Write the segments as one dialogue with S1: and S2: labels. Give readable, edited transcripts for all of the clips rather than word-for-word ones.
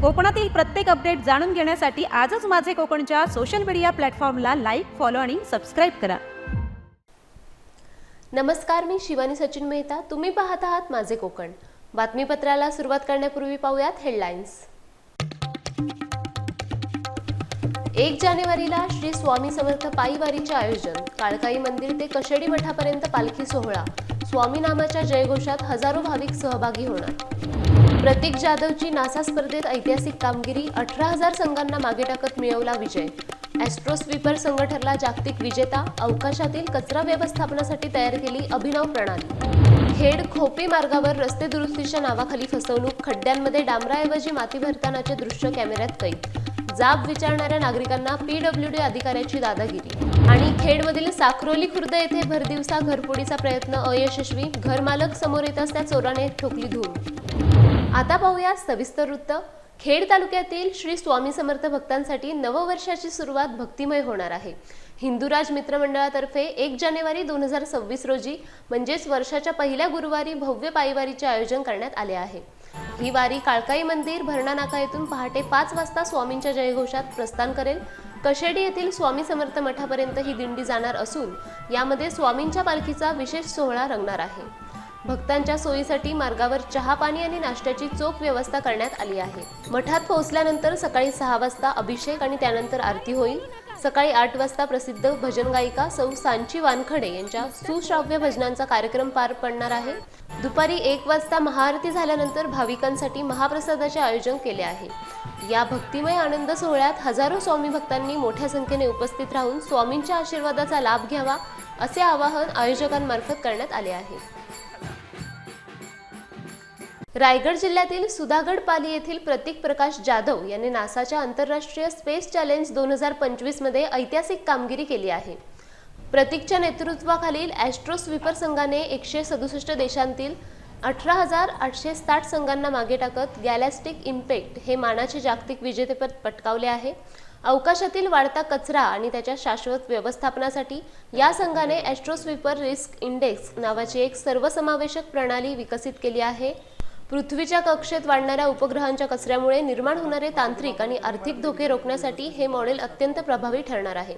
S1: कोकणातील प्रत्येक अपडेट जाणून घेण्यासाठी आजच माझे कोकणच्या सोशल मीडिया प्लॅटफॉर्मला लाईक, फॉलो आणि सबस्क्राईब करा.
S2: नमस्कार, मी शिवानी सचिन मेहता. तुम्ही पाहत आहात माझे कोकण. बातमीपत्राला सुरुवात करण्यापूर्वी पाहूयात हेडलाईन्स. 1 जानेवारीला श्री स्वामी समर्थ पायी वारीचे आयोजन. काळकाई मंदिर ते कशेडी मठापर्यंत पालखी सोहळा. स्वामी नामाच्या जयघोषात हजारो भाविक सहभागी होणार. प्रतीक जाधवची नासा स्पर्धेत ऐतिहासिक कामगिरी. 18,000 संघांना मागे टाकत मिळवला विजय. ॲस्ट्रो स्वीपर संघ ठरला जागतिक विजेता. अवकाशातील कचरा व्यवस्थापनासाठी तयार केली अभिनव प्रणाली. खेड खोपी मार्गावर रस्ते दुरुस्तीच्या नावाखाली फसवणूक. खड्ड्यांमध्ये डांबराऐवजी माती भरतानाचे दृश्य कॅमेऱ्यात कैद. जाब विचारणाऱ्या नागरिकांना PWD अधिकाऱ्याची दादागिरी. आणि खेडमधील साखरोली खुर्द येथे भरदिवसा घरफोडीचा प्रयत्न अयशस्वी. घरमालक समोर येताच त्या चोराने ठोकली धूम. आता पाहूया सविस्तर वृत्त. खेड तालुक्यातील श्री स्वामी समर्थ भक्तांसाठी नववर्षाची सुरुवात भक्तिमय होणार आहे. हिंदुराज मित्रमंडळातर्फे 1 जानेवारी 2026 रोजी म्हणजेच वर्षाच्या पहिल्या गुरुवारी भव्य पायीवारीचे आयोजन करण्यात आले आहे. ही वारी काळकाई मंदिर भरणा नाका येथून पहाटे 5 वाजता स्वामींच्या जयघोषात प्रस्थान करेल. कशेडी येथील स्वामी समर्थ मठापर्यंत ही दिंडी जाणार असून यामध्ये स्वामींच्या पालखीचा विशेष सोहळा रंगणार आहे. भक्तांच्या सोयीसाठी मार्गावर चहा, पाणी आणि नाश्त्याची चोख व्यवस्था करण्यात आली आहे. मठात पोहोचल्यानंतर सकाळी 6 वाजता अभिषेक आणि त्यानंतर आरती होईल. सकाळी 8 वाजता प्रसिद्ध भजन गायिका सौ सांची वानखडे यांच्या सुश्राव्य भजनांचा कार्यक्रम पार पडणार आहे. दुपारी 1 वाजता महाआरती झाल्यानंतर भाविकांसाठी महाप्रसादाचे आयोजन केले आहे. या भक्तिमय आनंद सोहळ्यात हजारो स्वामी भक्तांनी मोठ्या संख्येने उपस्थित राहून स्वामींच्या आशीर्वादाचा लाभ घ्यावा असे आवाहन आयोजकांमार्फत करण्यात आले आहे. रायगड जिल्ह्यातील सुधागड पाली येथील प्रतीक प्रकाश जाधव यांनी नासाच्या आंतरराष्ट्रीय स्पेस चॅलेंज 2025 मध्ये ऐतिहासिक कामगिरी केली आहे. प्रतीकच्या नेतृत्वाखालील ॲस्ट्रो स्वीपर संघाने 167 देशांतील 18,860 संघांना मागे टाकत गॅलॅस्टिक इम्पॅक्ट हे मानाचे जागतिक विजेतेपद पटकावले आहे. अवकाशातील वाढता कचरा आणि त्याच्या शाश्वत व्यवस्थापनासाठी या संघाने ॲस्ट्रो स्वीपर रिस्क इंडेक्स नावाची एक सर्वसमावेशक प्रणाली विकसित केली आहे. पृथ्वीच्या कक्षेत वाढणाऱ्या उपग्रहांच्या कचऱ्यामुळे निर्माण होणारे तांत्रिक आणि आर्थिक धोके रोखण्यासाठी हे मॉडेल अत्यंत प्रभावी ठरणार आहे.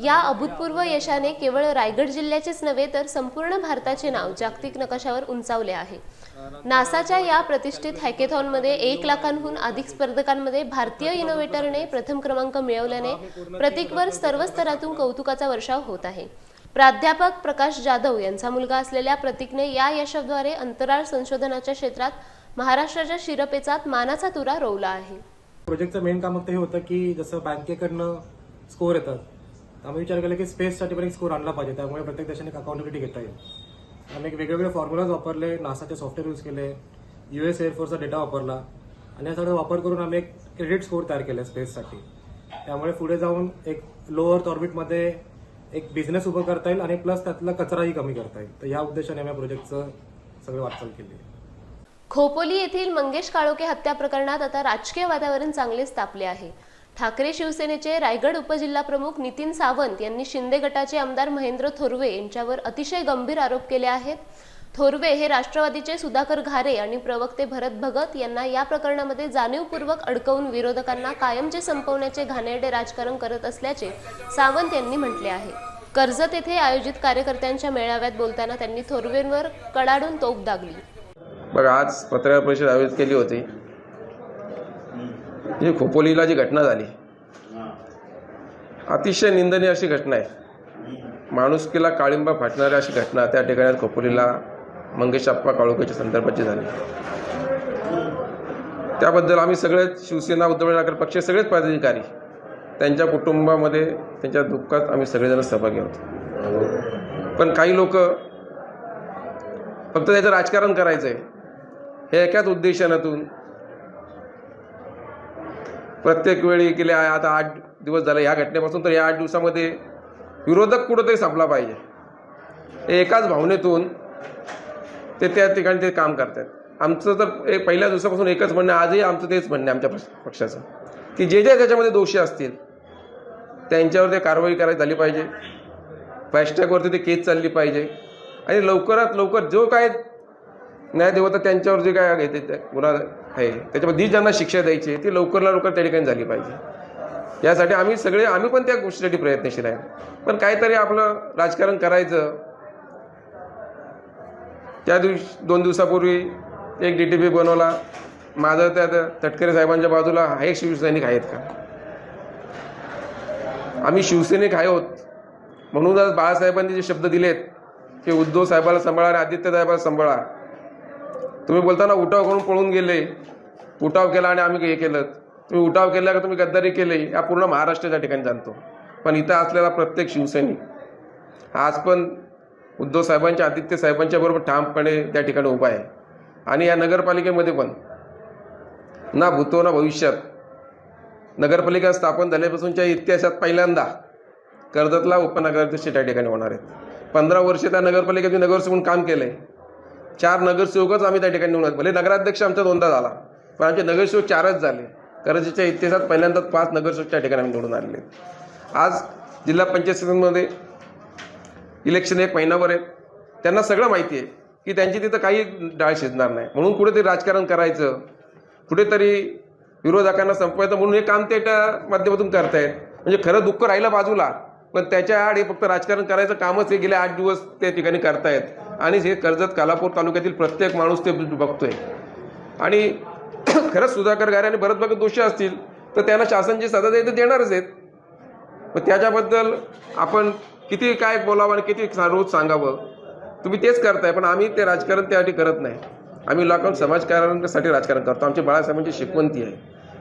S2: या अभूतपूर्व यशाने केवळ रायगड जिल्ह्याचेच नव्हे तर संपूर्ण भारताचे नाव जागतिक नकाशावर उंचावले आहे. नासाच्या या प्रतिष्ठित हॅकेथॉनमध्ये 1 लाखांहून अधिक स्पर्धकांमध्ये भारतीय इनोव्हेटरने प्रथम क्रमांक मिळवल्याने प्रतीकवर सर्व स्तरातून कौतुकाचा वर्षाव होत आहे. प्राध्यापक प्रकाश जाधव यांचा मुलगा असलेल्या प्रतीकने या यशाद्वारे अंतराळ संशोधनाच्या क्षेत्रात महाराष्ट्राच्या शिरपेचात मानाचा तुरा रोवला आहे.
S3: प्रोजेक्टचं मेन काम हे होतं की जसं बँकेकडनं स्कोर येतात, आम्ही विचार केला की स्पेससाठी पण एक स्कोर आणला पाहिजे. त्यामुळे प्रत्येक देशाने अकाउंटेबिलिटी घेता येईल. आम्ही एक वेगवेगळे फॉर्म्युलाज वापरले, नासाचे सॉफ्टवेअर यूज केले, US एअरफोर्सचा डेटा वापरला आणि या सगळं वापर करून आम्ही एक क्रेडिट स्कोर तयार केला स्पेससाठी. त्यामुळे पुढे जाऊन एक लो अर्थ ऑर्बिटमध्ये एक बिझनेस उभं करता येईल आणि प्लस त्यातला कचराही कमी करता येईल. तर या उद्देशाने आम्ही प्रोजेक्टचं सगळं वाटचाल केली.
S2: खोपोली येथील मंगेश काळोखे हत्या प्रकरणात आता राजकीय वातावरण चांगलेच तापले आहे. ठाकरे शिवसेनेचे रायगड उपजिल्हाप्रमुख नितीन सावंत यांनी शिंदे गटाचे आमदार महेंद्र थोरवे यांच्यावर अतिशय गंभीर आरोप केले आहेत. थोरवे हे राष्ट्रवादीचे सुधाकर घारे आणि प्रवक्ते भरत भगत यांना या प्रकरणामध्ये जाणीवपूर्वक अडकवून विरोधकांना कायमचे संपवण्याचे घाणेरडे राजकारण करत असल्याचे सावंत यांनी म्हटले आहे. कर्जत येथे आयोजित कार्यकर्त्यांच्या मेळाव्यात बोलताना त्यांनी थोरवेंवर कडाडून तोफ दागली.
S4: बघा, आज पत्रकार परिषद आयोजित केली होती. जी खोपोलीला जी घटना झाली अतिशय निंदनीय अशी घटना आहे. माणुसकीला काळिंबा फाटणारी अशी घटना त्या ठिकाणी खोपोलीला मंगेश अप्पा काळोखेच्या संदर्भाची झाली. त्याबद्दल आम्ही सगळेच शिवसेना, उद्धव ठाकरे पक्ष सगळेच पदाधिकारी त्यांच्या कुटुंबामध्ये त्यांच्या दुःखात आम्ही सगळेजण सहभागी आहोत. पण काही लोक फक्त त्याचं राजकारण करायचं आहे हे एकाच उद्देशातून प्रत्येक वेळी गेले आता 8 दिवस झाले या घटनेपासून, तर या 8 दिवसामध्ये विरोधक कुठंतरी संपला पाहिजे एकाच भावनेतून ते त्या ठिकाणी ते काम करतात. आमचं तर पहिल्या दिवसापासून एकच म्हणणं, आजही आमचं तेच म्हणणं आहे आमच्या पक्षाचं, की जे जे त्याच्यामध्ये दोषी असतील त्यांच्यावर ते कारवाई करायची झाली पाहिजे. फास्टॅगवरती ते केस चालली पाहिजे आणि लवकरात लवकर जो काय न्याय देवं तर त्यांच्यावर जे काय आहे ते गुन्हा आहे त्याच्यामध्ये ज्यांना शिक्षा द्यायची ती लवकरला लवकर त्या ठिकाणी झाली पाहिजे. यासाठी आम्ही पण त्या गोष्टीसाठी प्रयत्नशील आहे. पण काहीतरी आपलं राजकारण करायचं. त्या दिवशी 2 दिवसापूर्वी एक DTP बनवला. माझं त्या तटकरे साहेबांच्या बाजूला हे शिवसैनिक आहेत का? आम्ही शिवसैनिक आहोत म्हणूनच बाळासाहेबांनी जे शब्द दिलेत की उद्धव साहेबाला सांभाळा आणि आदित्य साहेबाला सांभाळा. तुम्ही बोलताना उठाव करून पळून गेले, उठाव केला आणि आम्ही हे केलं. तुम्ही उठाव केला का तुम्ही गद्दारी केली या पूर्ण महाराष्ट्राच्या ठिकाणी जाणतो. पण इथं असलेला प्रत्येक शिवसैनिक आज पण उद्धव साहेबांच्या आदित्य साहेबांच्या बरोबर ठामपणे त्या ठिकाणी उभा आहे. आणि या नगरपालिकेमध्ये पण ना भूतो ना भविष्यात नगरपालिका स्थापन झाल्यापासूनच्या इतिहासात पहिल्यांदा कर्जतला उपनगराध्यक्ष त्या ठिकाणी होणार आहेत. 15 वर्षे त्या नगरपालिकेत नगरसेवक म्हणून काम केलंय. 4 नगरसेवकच आम्ही त्या ठिकाणी निवडून. भले नगराध्यक्ष आमचा 2दा झाला पण आमचे नगरसेवक 4च झाले. कर्जतच्या इतिहासात पहिल्यांदाच 5 नगरसेवक त्या ठिकाणी आम्ही निवडून आलेले. आज जिल्हा पंचायत समितीमध्ये इलेक्शन 1 महिनाभर आहे. त्यांना सगळं माहिती आहे की त्यांची तिथं काही डाळ शिजणार नाही. म्हणून कुठेतरी राजकारण करायचं, कुठेतरी विरोधकांना संपवायचं म्हणून हे काम ते त्या माध्यमातून करतायत. म्हणजे खरं दुःख राहिलं बाजूला पण त्याच्या आड हे फक्त राजकारण करायचं कामच हे गेले 8 दिवस त्या ठिकाणी करतायत. आणि हे कर्जत कालापूर तालुक्यातील प्रत्येक माणूस ते बघतोय. आणि खरंच सुधाकर गारे आणि भरत भगत दोषी असतील तर त्यांना शासन जी सजा देईल ते देणारच आहेत. पण त्याच्याबद्दल आपण किती काय बोलावं आणि किती रोज सांगावं तुम्ही तेच करताय. पण आम्ही ते राजकारण त्यासाठी करत नाही. आम्ही लोकांना समाजकारणासाठी राजकारण करतो. आमची बाळासाहेबांची शिकवणती आहे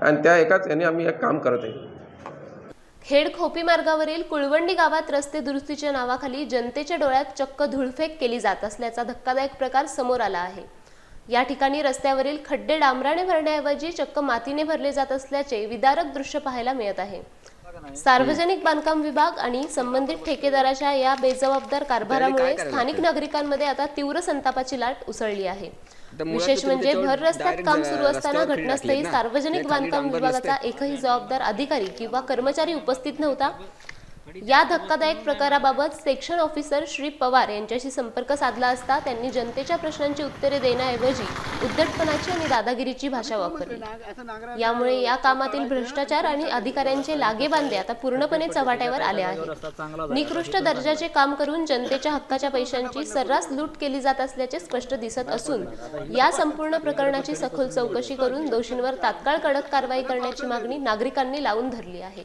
S4: आणि त्या एकाच याने आम्ही एक काम करत आहे.
S2: खेड खोपी मार्गावरील कुळवंडी गावात रस्ते दुरुस्तीच्या नावाखाली जनतेच्या डोळ्यात चक्क धुळफेक केली जात असल्याचा धक्कादायक प्रकार समोर आला आहे. या ठिकाणी रस्त्यावरील खड्डे डांबराने भरण्याऐवजी चक्क मातीने भरले जात असल्याचे विदारक दृश्य पाहायला मिळत आहे. सार्वजनिक बांधकाम विभाग आणि संबंधित ठेकेदाराच्या या बेजबाबदार कारभारामुळे स्थानिक नागरिकांमध्ये आता तीव्र संतापाची लाट उसळली आहे. विशेष म्हणजे भर रस्त्यात काम सुरू असताना घटनास्थळी सार्वजनिक बांधकाम विभागाचा एकही जबाबदार अधिकारी किंवा कर्मचारी उपस्थित नव्हता. या धक्कादायक प्रकाराबाबत सेक्शन ऑफिसर श्री पवार यांच्याशी संपर्क साधला असता त्यांनी जनतेच्या प्रश्नांची उत्तरे देण्याऐवजी उद्धटपणाची आणि दादागिरीची भाषा वापरली. यामुळे या कामातील भ्रष्टाचार आणि अधिकाऱ्यांचे लागेबांधे आता पूर्णपणे चव्हाट्यावर आले आहेत. निकृष्ट दर्जाचे काम करून जनतेच्या हक्काच्या पैशांची सर्रास लूट केली जात असल्याचे स्पष्ट दिसत असून या संपूर्ण प्रकरणाची सखोल चौकशी करून दोषींवर तात्काळ कडक कारवाई करण्याची मागणी नागरिकांनी लावून धरली आहे.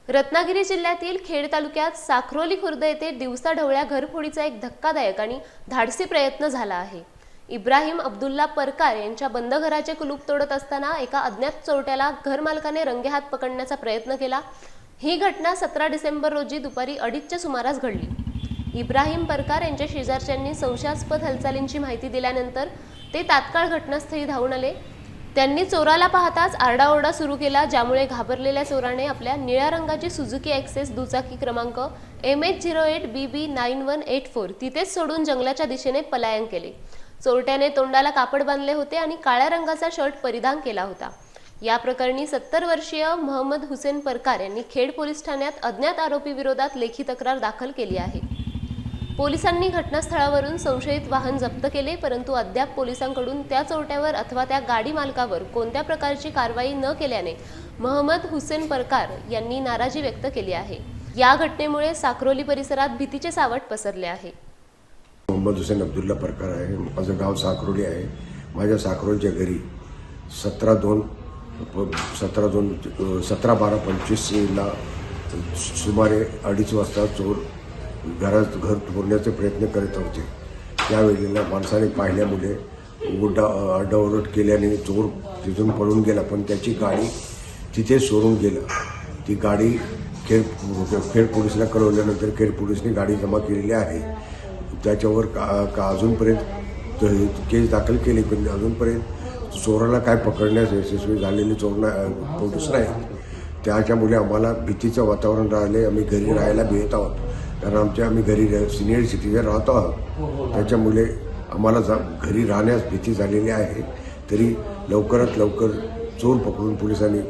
S2: रत्नागिरी जिल्ह्यातील खेड तालुक्यात साखरोली खुर्द येथे दिवसाढवळ्या घरफोडीचा एक धक्कादायक आणि धाडसी प्रयत्न झाला आहे. इब्राहिम अब्दुल्ला परकार यांच्या बंद घराचे कुलूप तोडत असताना एका अज्ञात चोरट्याला घरमालकाने रंगेहात पकडण्याचा प्रयत्न केला. ही घटना 17 डिसेंबर रोजी दुपारी 2:30च्या सुमारास घडली. इब्राहिम परकार यांच्या शेजारच्यांनी संशयास्पद हालचालींची माहिती दिल्यानंतर ते तात्काळ घटनास्थळी धावून आले. त्यांनी चोराला पाहताच आरडाओरडा सुरू केला, ज्यामुळे घाबरलेल्या चोराने आपल्या निळ्या रंगाची सुझुकी ॲक्सेस दुचाकी क्रमांक MH08BB9184 तिथेच सोडून जंगलाच्या दिशेने पलायन केले. चोरट्याने तोंडाला कापड बांधले होते आणि काळ्या रंगाचा शर्ट परिधान केला होता. या प्रकरणी 70 वर्षीय मोहम्मद हुसेन परकार यांनी खेड पोलीस ठाण्यात अज्ञात आरोपी विरोधात लेखी तक्रार दाखल केली आहे. पोलिसांनी घटनास्थळावरून संशयित वाहन जप्त केले, परंतु अद्याप पोलिसांकडून त्या चोरट्यावर अथवा त्या गाडी मालकावर कोणत्या प्रकारची कारवाई न केल्याने मोहम्मद हुसेन परकार यांनी नाराजी व्यक्त केली आहे. या घटनेमुळे साखरोली परिसरात भीतीचे सावट पसरले आहे.
S5: मोहम्मद हुसेन अब्दुल्ला परकार आहे. माझं गाव साखरोली आहे. माझ्या साखरोलीच्या घरी 17/12/25ला सुमारे 2:30 वाजता चोर घर तोडण्याचे प्रयत्न करत होते. त्यावेळेला माणसाने पाहिल्यामुळे आरडाओरड केल्याने चोर तिथून पळून गेला, पण त्याची गाडी तिथे सोडून गेला. ती गाडी खेड पोलिसला कळवल्यानंतर खेड पोलिसने गाडी जमा केलेली आहे. त्याच्यावर अजूनपर्यंत केस दाखल केली, पण अजूनपर्यंत चोराला काय पकडण्यास यशस्वी झालेले पोलीस नाही. त्याच्यामुळे आम्हाला भीतीचं वातावरण राहिले. आम्ही घरी राहायला भेट आहोत, कारण आम्ही घरी सिनियर सिटीजन राहतो आहोत. त्याच्यामुळे आम्हाला घरी राहण्यास भीती झालेली आहे. तरी लवकरात लवकर चोर पकडून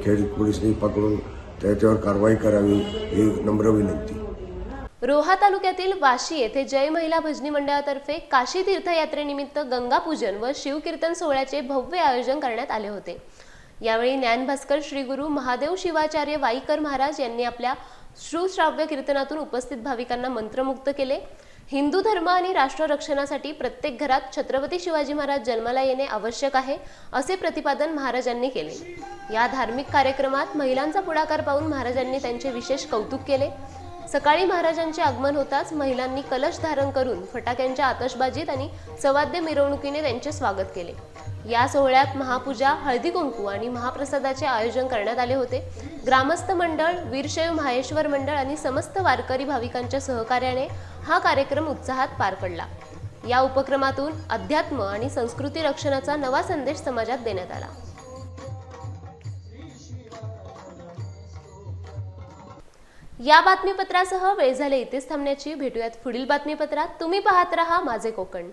S5: खेड पोलिसांनी पकडून त्याच्यावर कारवाई करावी ही नम्र विनंती.
S2: रोहा तालुक्यातील वाशी येथे जय महिला भजनी मंडळातर्फे काशी तीर्थयात्रेनिमित्त गंगापूजन व शिवकीर्तन सोहळ्याचे भव्य आयोजन करण्यात आले होते। यावेळी ज्ञानभास्कर श्री गुरु महादेव शिवाचार्य वाईकर महाराज यांनी आपल्या श्रुश्राव्य कीर्तनातून उपस्थित भाविकांना मंत्रमुग्ध केले। हिंदू धर्म आणि राष्ट्र रक्षणासाठी प्रत्येक घरात छत्रपती शिवाजी महाराज जन्माला येणे आवश्यक आहे असे प्रतिपादन महाराजांनी केले। या धार्मिक कार्यक्रमात महिलांचा पुढाकार पाहून महाराजांनी त्यांचे विशेष कौतुक केले। सकाळी महाराजांचे आगमन होताच महिलांनी कलश धारण करून फटाक्यांच्या आतषबाजीत आणि सवाद्य मिरवणुकीने त्यांचे स्वागत केले। या सोहळ्यात महापूजा, हळदी कुंकू आणि महाप्रसादाचे आयोजन करण्यात आले होते। ग्रामस्थ मंडळ, वीरशैव माहेश्वर मंडळ आणि समस्त वारकरी भाविकांच्या सहकार्याने हा कार्यक्रम उत्साहात पार पडला। या उपक्रमातून अध्यात्म आणि संस्कृती रक्षणाचा नवा संदेश समाजात देण्यात आला। या बातमीपत्रासह वेळ झाले इथेच थांबण्याची। भेटूयात पुढील बातमीपत्रात। तुम्ही पाहत रहा माझे कोकण।